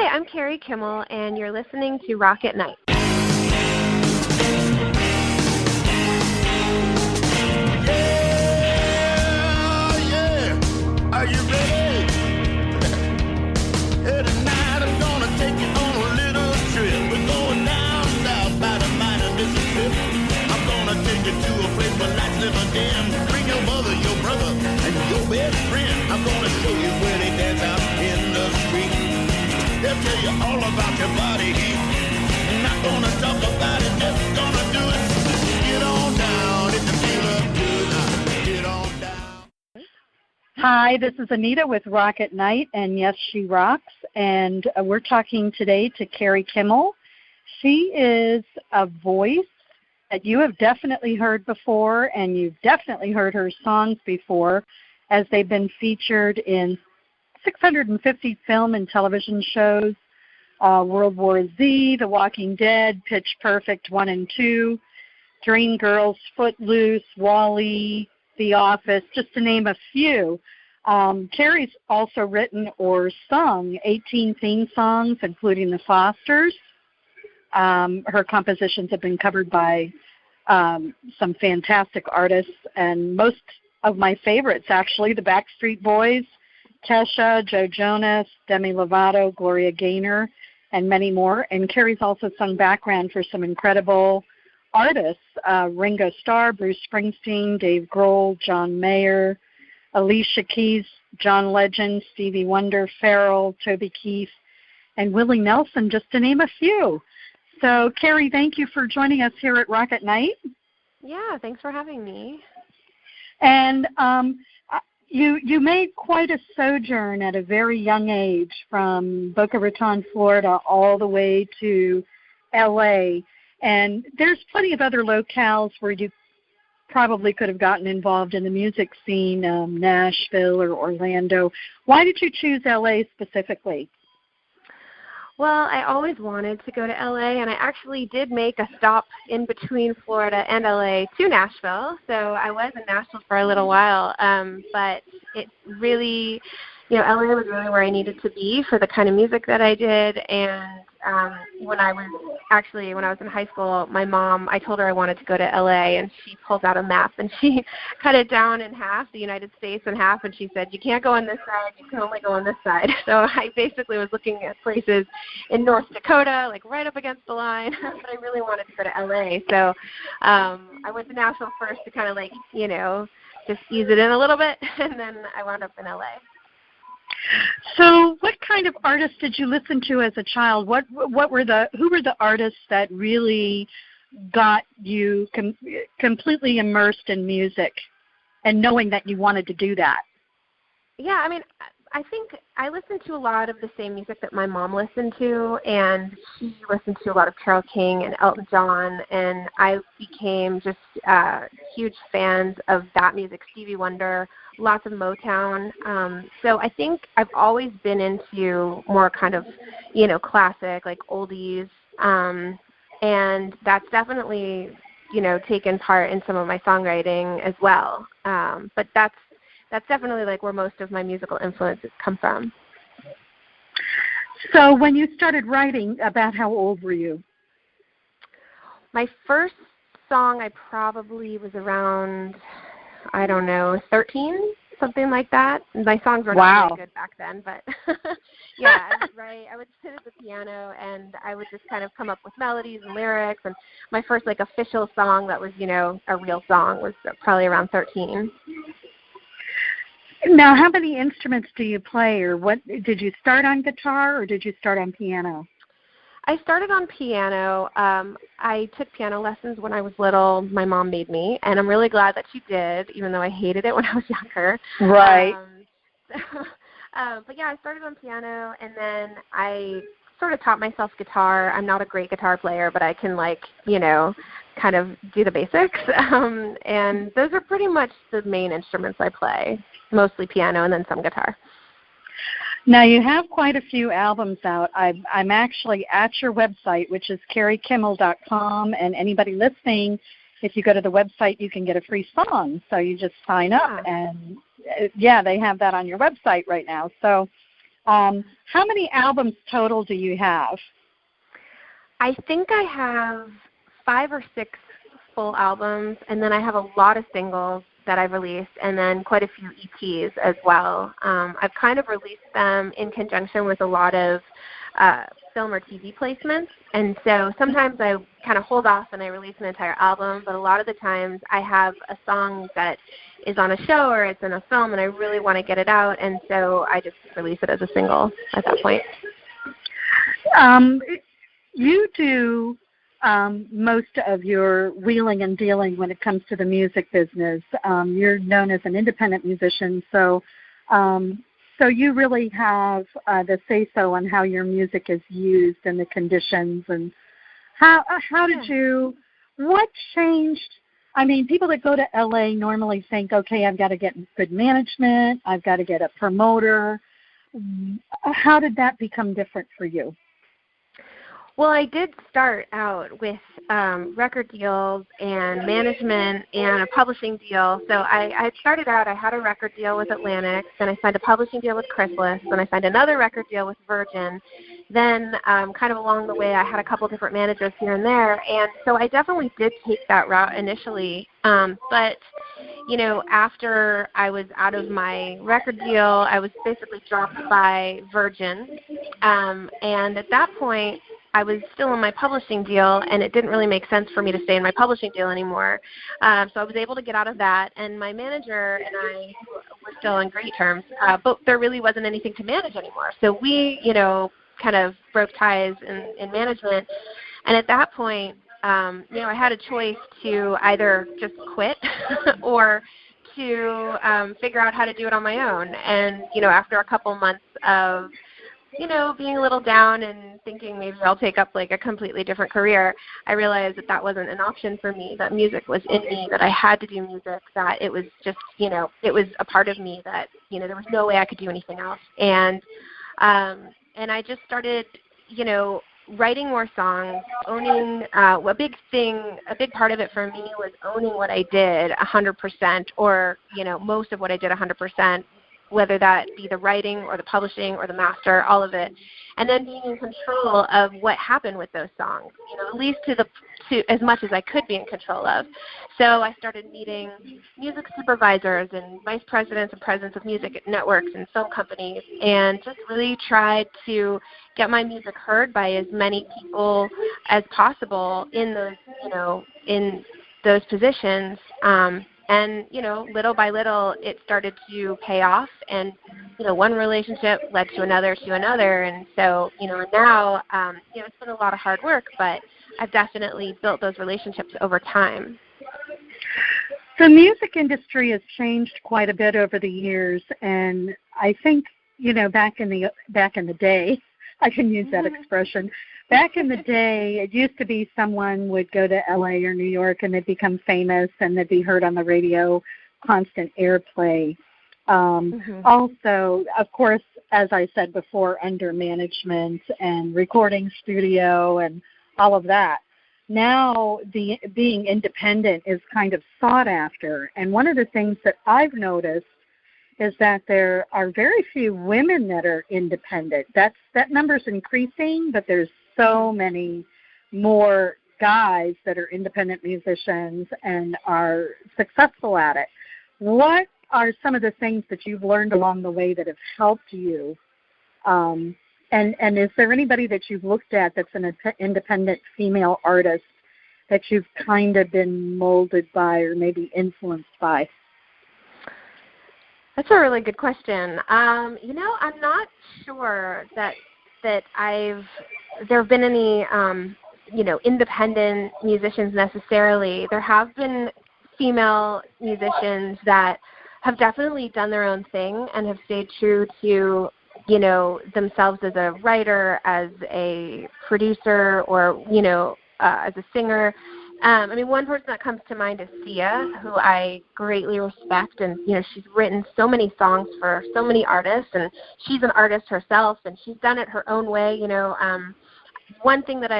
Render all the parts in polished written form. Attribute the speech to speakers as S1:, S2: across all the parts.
S1: Hi, I'm Kari Kimmel, and you're listening to Rock at Night.
S2: Yeah, are you ready? Hey, tonight I'm gonna take you on a little trip. We're going down south by the mighty Mississippi. I'm gonna take you to a place where lights never dim. Bring your mother, your brother, and your best friend. I'm gonna show you where they dance out in the street. They'll tell you all about your body heat. Not gonna talk about it, just gonna do it. Get on down if you feel up good. Get on down.
S3: Hi, this is Anita with Rock at Night, and yes, she rocks. And we're talking today to Kari Kimmel. She is a voice that you have definitely heard before, and you've definitely heard her songs before, as they've been featured in 650 film and television shows, World War Z, The Walking Dead, Pitch Perfect 1 and 2, Dreamgirls, Footloose, WALL-E, The Office, just to name a few. Kari's also written or sung 18 theme songs, including The Fosters. Her compositions have been covered by some fantastic artists, and most of my favorites, actually, the Backstreet Boys, Kesha, Joe Jonas, Demi Lovato, Gloria Gaynor, and many more. And Kari's also sung background for some incredible artists, Ringo Starr, Bruce Springsteen, Dave Grohl, John Mayer, Alicia Keys, John Legend, Stevie Wonder, Pharrell, Toby Keith, and Willie Nelson, just to name a few. So, Kari, thank you for joining us here at Rock at Night.
S1: Yeah, thanks for having me.
S3: And you made quite a sojourn at a very young age, from Boca Raton, Florida, all the way to L.A., and there's plenty of other locales where you probably could have gotten involved in the music scene, Nashville or Orlando. Why did you choose L.A. specifically?
S1: Well, I always wanted to go to LA, and I actually did make a stop in between Florida and LA to Nashville. So I was in Nashville for a little while, but it really, LA was really where I needed to be for the kind of music that I did. And when I was in high school, my mom, I told her I wanted to go to LA, and she pulled out a map and she cut it down in half, the United States in half, and she said, you can't go on this side, you can only go on this side. So I basically was looking at places in North Dakota, like right up against the line, but I really wanted to go to LA. So I went to Nashville first to kind of just ease it in a little bit, and then I wound up in LA.
S3: So what kind of artists did you listen to as a child? Who were the artists that really got you completely immersed in music and knowing that you wanted to do that?
S1: Yeah, I think I listened to a lot of the same music that my mom listened to, and she listened to a lot of Carole King and Elton John, and I became just huge fans of that music, Stevie Wonder, lots of Motown. So I think I've always been into more kind of, classic, like oldies, and that's definitely, taken part in some of my songwriting as well. But that's definitely where most of my musical influences come from.
S3: So when you started writing, about how old were you?
S1: My first song, I probably was around, 13, something like that. My songs were not very good back then, but yeah, I would sit at the piano and I would just kind of come up with melodies and lyrics. And my first official song that was, a real song was probably around 13.
S3: Now, how many instruments do you play, or what? Did you start on guitar or did you start on piano?
S1: I started on piano. I took piano lessons when I was little. My mom made me, and I'm really glad that she did, even though I hated it when I was younger.
S3: Right.
S1: But yeah, I started on piano, and then I sort of taught myself guitar. I'm not a great guitar player, but I can kind of do the basics. And those are pretty much the main instruments I play, mostly piano and then some guitar.
S3: Now, you have quite a few albums out. I'm actually at your website, which is KariKimmel.com, and anybody listening, if you go to the website, you can get a free song. So you just sign up, and, they have that on your website right now. So How many albums total do you have?
S1: I think I have 5 or 6 full albums, and then I have a lot of singles that I've released, and then quite a few EPs as well. I've kind of released them in conjunction with a lot of film or TV placements, and so sometimes I kind of hold off and I release an entire album, but a lot of the times I have a song that is on a show or it's in a film and I really want to get it out, and so I just release it as a single at that point.
S3: You do most of your wheeling and dealing when it comes to the music business. You're known as an independent musician, so you really have the say-so on how your music is used and the conditions. And how did you, what changed? I mean, people that go to LA normally think, okay, I've got to get good management, I've got to get a promoter. How did that become different for you?
S1: Well, I did start out with record deals and management and a publishing deal. So I started out, I had a record deal with Atlantic, then I signed a publishing deal with Chrysalis, then I signed another record deal with Virgin. Then kind of along the way, I had a couple different managers here and there. And so I definitely did take that route initially. But, you know, after I was out of my record deal, I was basically dropped by Virgin. And at that point, I was still in my publishing deal, and it didn't really make sense for me to stay in my publishing deal anymore. So I was able to get out of that, and my manager and I were still on great terms, but there really wasn't anything to manage anymore. So we, you know, kind of broke ties in management, and at that point, you know, I had a choice to either just quit or to figure out how to do it on my own. And, you know, after a couple months of, you know, being a little down and thinking maybe I'll take up like a completely different career, I realized that that wasn't an option for me, that music was in me, that I had to do music, that it was just, you know, it was a part of me, that, you know, there was no way I could do anything else. And I just started, you know, writing more songs, owning a big part of it for me was owning what I did 100%, or, you know, most of what I did 100%, whether that be the writing or the publishing or the master, all of it, and then being in control of what happened with those songs, you know, at least to as much as I could be in control of. So I started meeting music supervisors and vice presidents and presidents of music networks and film companies, and just really tried to get my music heard by as many people as possible in those, you know, in those positions. And, you know, little by little, it started to pay off. And, you know, one relationship led to another. And so, you know, now, you know, it's been a lot of hard work, but I've definitely built those relationships over time.
S3: The music industry has changed quite a bit over the years. And I think, you know, back in the day, I can use that expression. Back in the day, it used to be someone would go to LA or New York and they'd become famous and they'd be heard on the radio, constant airplay. Also, of course, as I said before, under management and recording studio and all of that. Now, being independent is kind of sought after. And one of the things that I've noticed is that there are very few women that are independent. That number's increasing, but there's so many more guys that are independent musicians and are successful at it. What are some of the things that you've learned along the way that have helped you? And is there anybody that you've looked at that's an independent female artist that you've kind of been molded by or maybe influenced by?
S1: That's a really good question. You know, I'm not sure that there have been any, you know, independent musicians necessarily. There have been female musicians that have definitely done their own thing and have stayed true to, you know, themselves as a writer, as a producer, or, you know, as a singer. I mean, one person that comes to mind is Sia, who I greatly respect, and, you know, she's written so many songs for so many artists, and she's an artist herself, and she's done it her own way, you know. One thing that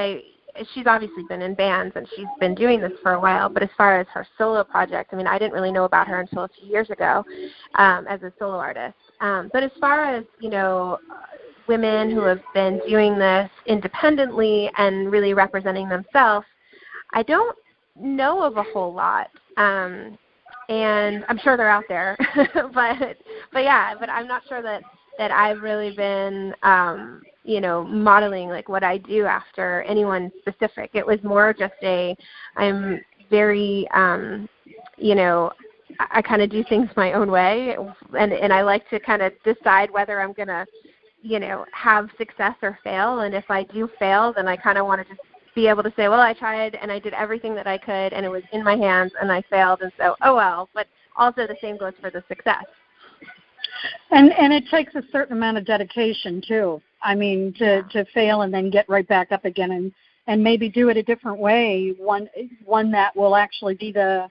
S1: she's obviously been in bands, and she's been doing this for a while, but as far as her solo project, I mean, I didn't really know about her until a few years ago as a solo artist. But as far as, you know, women who have been doing this independently and really representing themselves, I don't know of a whole lot. And I'm sure they're out there, but I'm not sure that I've really been, modeling like what I do after anyone specific. It was more just I'm very, I kind of do things my own way, and I like to kind of decide whether I'm going to, have success or fail. And if I do fail, then I kind of want to just be able to say, well, I tried and I did everything that I could and it was in my hands and I failed, and so, oh well. But also the same goes for the success.
S3: And it takes a certain amount of dedication too. I mean, to fail and then get right back up again and maybe do it a different way, one that will actually be the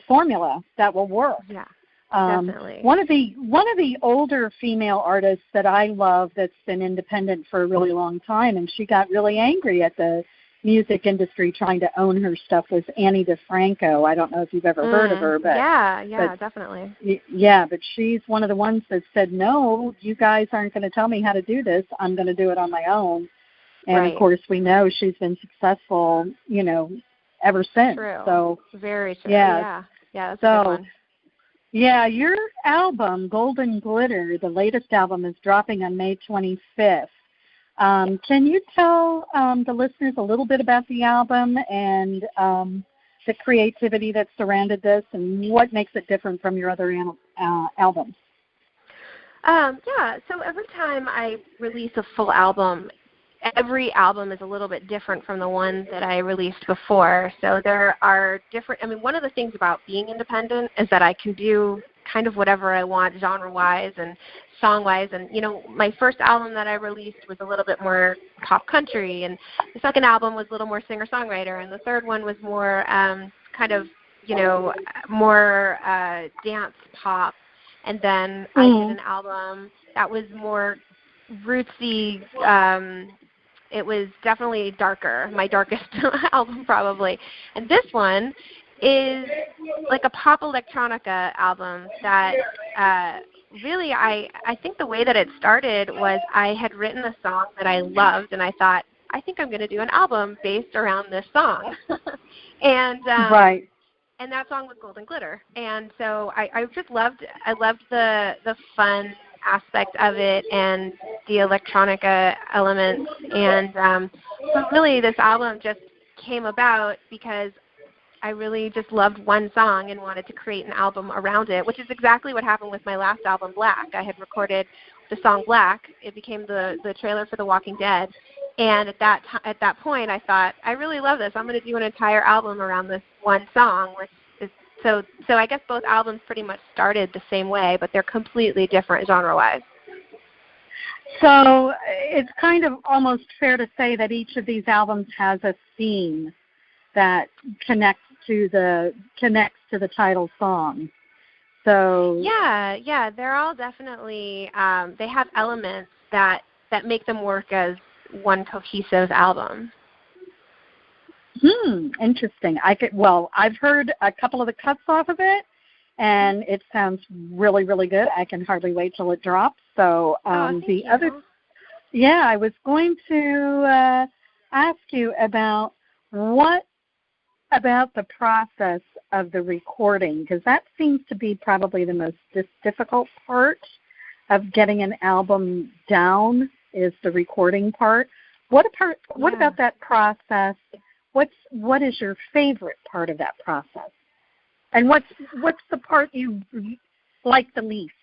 S3: formula that will work.
S1: Yeah. Definitely.
S3: One of the older female artists that I love that's been independent for a really long time, and she got really angry at the music industry trying to own her stuff, was Annie DeFranco. I don't know if you've ever heard of her, but
S1: definitely.
S3: Yeah, but she's one of the ones that said, no, you guys aren't going to tell me how to do this. I'm going to do it on my own. And
S1: right.
S3: Of course, we know she's been successful, ever since.
S1: True.
S3: So
S1: very true.
S3: Yeah.
S1: Yeah, that's a good one.
S3: Yeah, your album, Golden Glitter, the latest album, is dropping on May 25th. Can you tell the listeners a little bit about the album and the creativity that surrounded this and what makes it different from your other albums?
S1: So every time I release a full album, every album is a little bit different from the one that I released before. So there are different, one of the things about being independent is that I can do kind of whatever I want genre-wise and song-wise. And, my first album that I released was a little bit more pop country, and the second album was a little more singer-songwriter, and the third one was more more dance pop. And then I did an album that was more rootsy. It was definitely darker, my darkest album probably. And this one is like a pop electronica album that really I think the way that it started was I had written a song that I loved, and I thought, I think I'm going to do an album based around this song. And
S3: right.
S1: And that song was Golden Glitter. And so I just loved the fun aspect of it and the electronica elements. And so really this album just came about because I really just loved one song and wanted to create an album around it, which is exactly what happened with my last album, Black. I had recorded the song Black. It became the trailer for The Walking Dead. And at that point, I thought, I really love this. I'm going to do an entire album around this one song, which is so I guess both albums pretty much started the same way, but they're completely different genre-wise.
S3: So it's kind of almost fair to say that each of these albums has a theme that connects to the title song. So
S1: yeah, they're all definitely they have elements that make them work as one cohesive album.
S3: Interesting. I've heard a couple of the cuts off of it, and it sounds really, really good. I can hardly wait till it drops. So I was going to ask you about what about the process of the recording, because that seems to be probably the most difficult part of getting an album down is the recording part. What about that process? What is your favorite part of that process? And what's the part you like the least?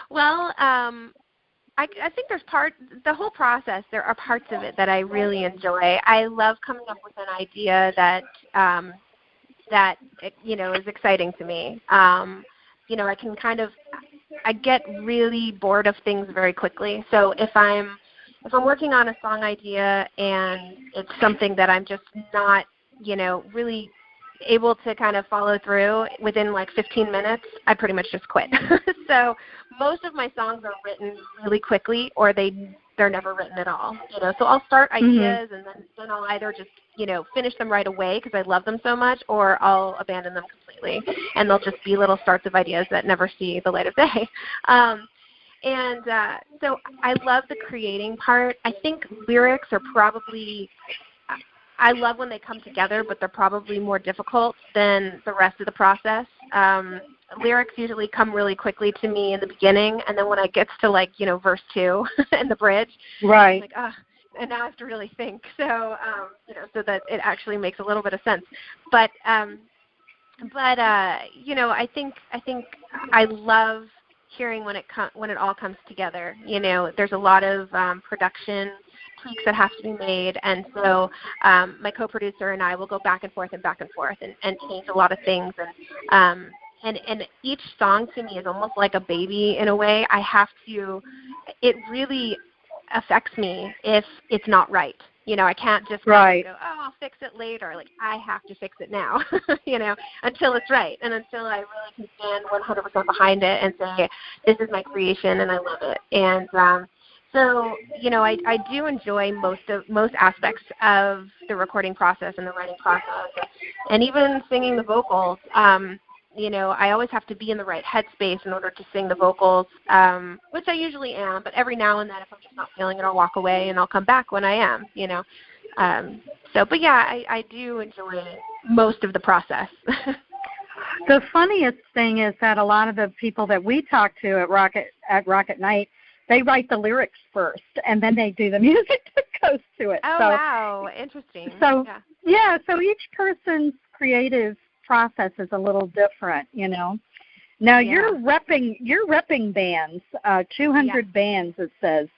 S1: Well, I think the whole process, there are parts of it that I really enjoy. I love coming up with an idea that is exciting to me. I get really bored of things very quickly. So if I'm working on a song idea and it's something that I'm just not, really able to kind of follow through within like 15 minutes, I pretty much just quit. So most of my songs are written really quickly, or they're never written at all. So I'll start ideas and then I'll either just finish them right away because I love them so much, or I'll abandon them completely, and they'll just be little starts of ideas that never see the light of day. And so I love the creating part. I think lyrics are probably, I love when they come together, but they're probably more difficult than the rest of the process. Lyrics usually come really quickly to me in the beginning, and then when it gets to, like, you know, verse 2 and the bridge,
S3: right.
S1: I'm like, and now I have to really think. So, you know, so that it actually makes a little bit of sense. But you know, I think I love hearing when it all comes together. You know, there's a lot of production tweaks that have to be made, and so my co-producer and I will go back and forth and change a lot of things. And each song to me is almost like a baby in a way. It really affects me if it's not right. You know, I can't just go, oh, I'll fix it later. Like, I have to fix it now, you know, until it's right, and until I really can stand 100% behind it and say, this is my creation and I love it. And so, you know, I do enjoy most aspects of the recording process and the writing process, and even singing the vocals. You know, I always have to be in the right headspace in order to sing the vocals, which I usually am, but every now and then if I'm just not feeling it, I'll walk away and I'll come back when I am, you know. But yeah, I do enjoy most of the process.
S3: The funniest thing is that a lot of the people that we talk to at Rocket Night, they write the lyrics first, and then they do the music that goes to it.
S1: Oh,
S3: so,
S1: wow, interesting.
S3: So yeah, so each person's creative process is a little different, you know. Now you're repping bands, 200 bands it says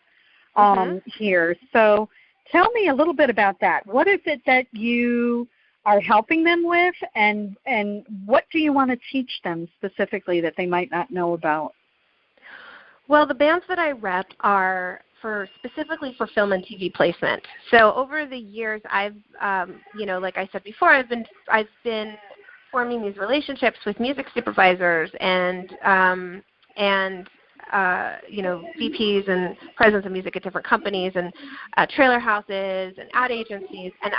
S3: here. So tell me a little bit about that. What is it that you are helping them with, and what do you want to teach them specifically that they might not know about?
S1: Well, the bands that I rep are specifically for film and TV placement. So over the years, I've, you know, like I said before, I've been forming these relationships with music supervisors and you know, VPs and presidents of music at different companies and trailer houses and ad agencies. And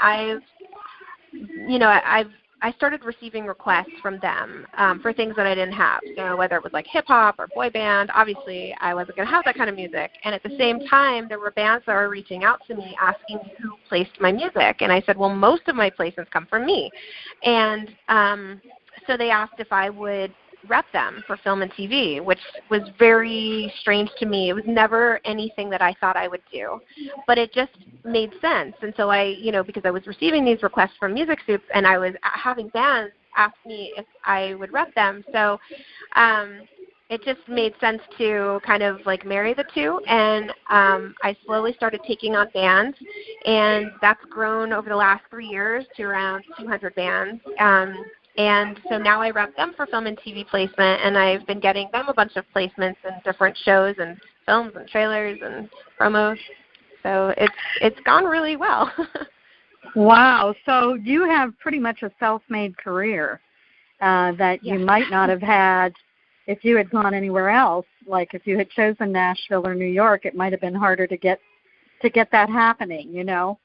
S1: I started receiving requests from them for things that I didn't have. So whether it was like hip hop or boy band, obviously I wasn't going to have that kind of music. And at the same time, there were bands that were reaching out to me asking me who placed my music. And I said, well, most of my placements come from me. And so they asked if I would rep them for film and TV, which was very strange to me. It was never anything that I thought I would do, but it just made sense. And so I, you know, because I was receiving these requests from music soups and I was having bands ask me if I would rep them. So it just made sense to kind of like marry the two. And I slowly started taking on bands, and that's grown over the last 3 years to around 200 bands. And so now I rep them for film and TV placement, and I've been getting them a bunch of placements in different shows and films and trailers and promos. So it's gone really well.
S3: Wow. So you have pretty much a self-made career that you might not have had if you had gone anywhere else. Like if you had chosen Nashville or New York, it might have been harder to get that happening, you know.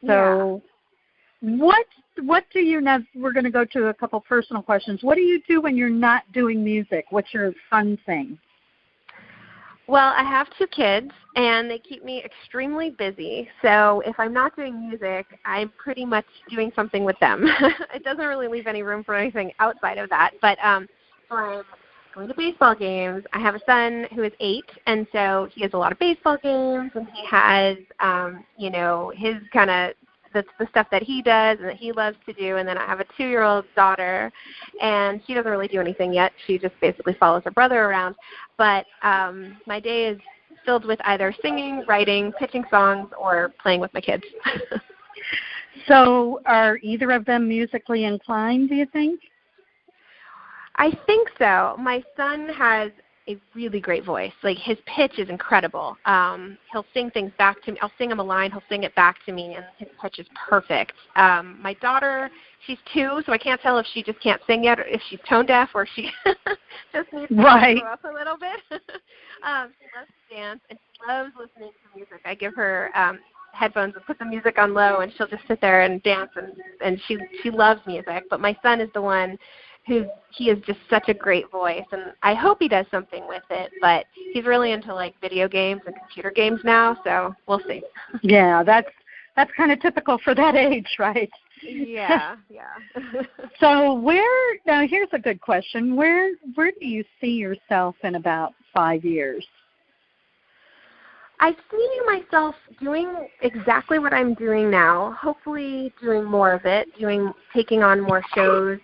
S3: So what do you now? We're going to go to a couple personal questions. What do you do when you're not doing music? What's your fun thing?
S1: Well, I have 2 kids, and they keep me extremely busy. So if I'm not doing music, I'm pretty much doing something with them. It doesn't really leave any room for anything outside of that. But so I'm going to baseball games. I have a son who is 8, and so he has a lot of baseball games, and he has, you know, his kind of the stuff that he does and that he loves to do. And then I have a 2-year-old daughter, and she doesn't really do anything yet. She just basically follows her brother around. But my day is filled with either singing, writing, pitching songs, or playing with my kids.
S3: So are either of them musically inclined, do you think?
S1: I think so. My son has a really great voice. Like, his pitch is incredible. He'll sing things back to me. I'll sing him a line, he'll sing it back to me, and his pitch is perfect. My daughter, she's 2, so I can't tell if she just can't sing yet or if she's tone deaf or she just needs to grow up a little bit. She loves to dance, and she loves listening to music. I give her headphones and put the music on low, and she'll just sit there and dance, and she loves music. But my son is the one he is just such a great voice, and I hope he does something with it. But he's really into like video games and computer games now, so we'll see.
S3: Yeah, that's kind of typical for that age, right?
S1: Yeah.
S3: So now here's a good question. Where do you see yourself in about 5 years?
S1: I see myself doing exactly what I'm doing now, hopefully doing more of it, taking on more shows.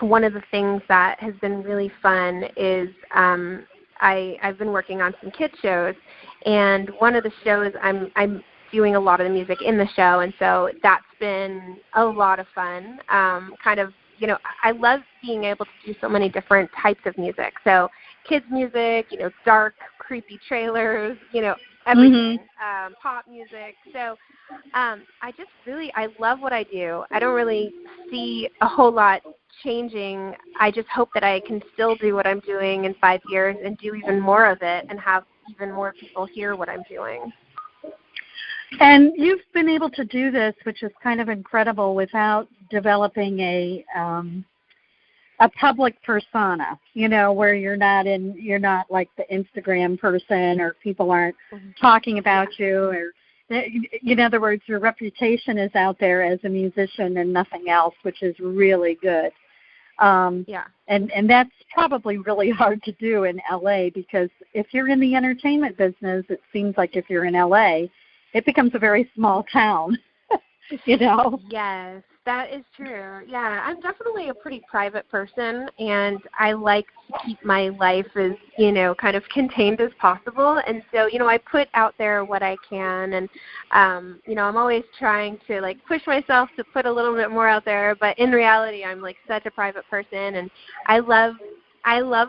S1: One of the things that has been really fun is I've been working on some kids shows, and one of the shows I'm doing a lot of the music in the show, and so that's been a lot of fun. I love being able to do so many different types of music. So kids music, dark, creepy trailers, everything, pop music. So I love what I do. I don't really see a whole lot changing. I just hope that I can still do what I'm doing in 5 years and do even more of it and have even more people hear what I'm doing.
S3: And you've been able to do this, which is kind of incredible, without developing a public persona, where you're not like the Instagram person, or people aren't talking about you, or in other words, your reputation is out there as a musician and nothing else, which is really good. And that's probably really hard to do in LA, because if you're in the entertainment business, it seems like if you're in LA, it becomes a very small town,
S1: Yes, that is true. Yeah, I'm definitely a pretty private person, and I like to keep my life as, kind of contained as possible. And so, I put out there what I can, and, I'm always trying to, like, push myself to put a little bit more out there. But in reality, I'm, like, such a private person, and I love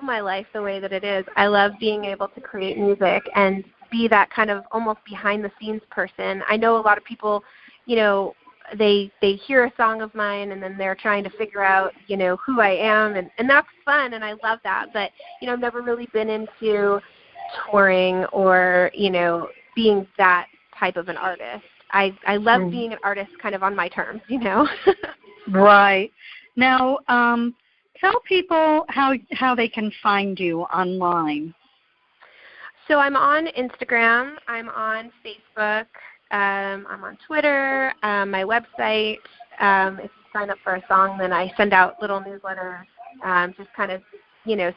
S1: my life the way that it is. I love being able to create music and be that kind of almost behind-the-scenes person. I know a lot of people, they hear a song of mine and then they're trying to figure out, who I am, and that's fun, and I love that. But, I've never really been into touring or, being that type of an artist. I love being an artist kind of on my terms,
S3: Right. Now, tell people how they can find you online.
S1: So I'm on Instagram, I'm on Facebook, I'm on Twitter, my website. If you sign up for a song, then I send out little newsletters, just kind of,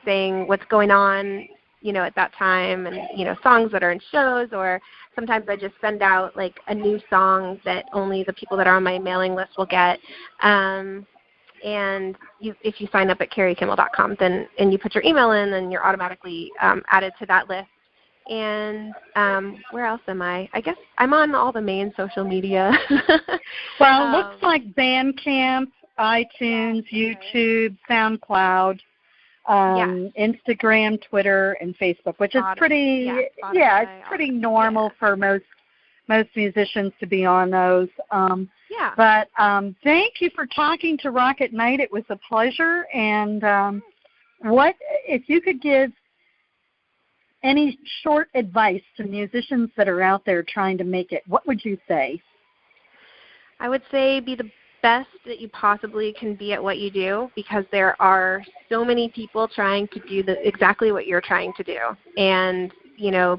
S1: saying what's going on, at that time, and, songs that are in shows, or sometimes I just send out, like, a new song that only the people that are on my mailing list will get. And if you sign up at KariKimmel.com, and you put your email in, then you're automatically added to that list. And where else am I? I guess I'm on all the main social media.
S3: Well, it looks like Bandcamp, iTunes, YouTube, SoundCloud, Instagram, Twitter, and Facebook, which is pretty, it's pretty normal for most musicians to be on those. But thank you for talking to Rock at Night. It was a pleasure. And what if you could give any short advice to musicians that are out there trying to make it, what would you say?
S1: I would say be the best that you possibly can be at what you do, because there are so many people trying to do exactly what you're trying to do. And,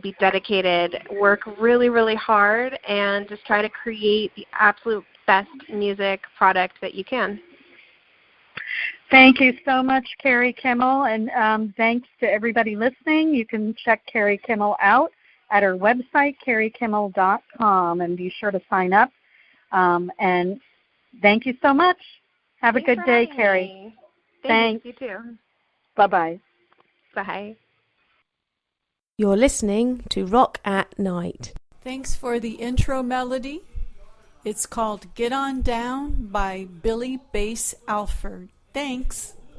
S1: be dedicated, work really, really hard, and just try to create the absolute best music product that you can.
S3: Thank you so much, Kari Kimmel, and thanks to everybody listening. You can check Kari Kimmel out at her website, KariKimmel.com, and be sure to sign up. And thank you so much. Have a good day, Kari.
S1: Thanks. You too.
S3: Bye-bye.
S1: Bye.
S4: You're listening to Rock at Night.
S5: Thanks for the intro melody. It's called Get On Down by Billy Bass Alford. Thanks.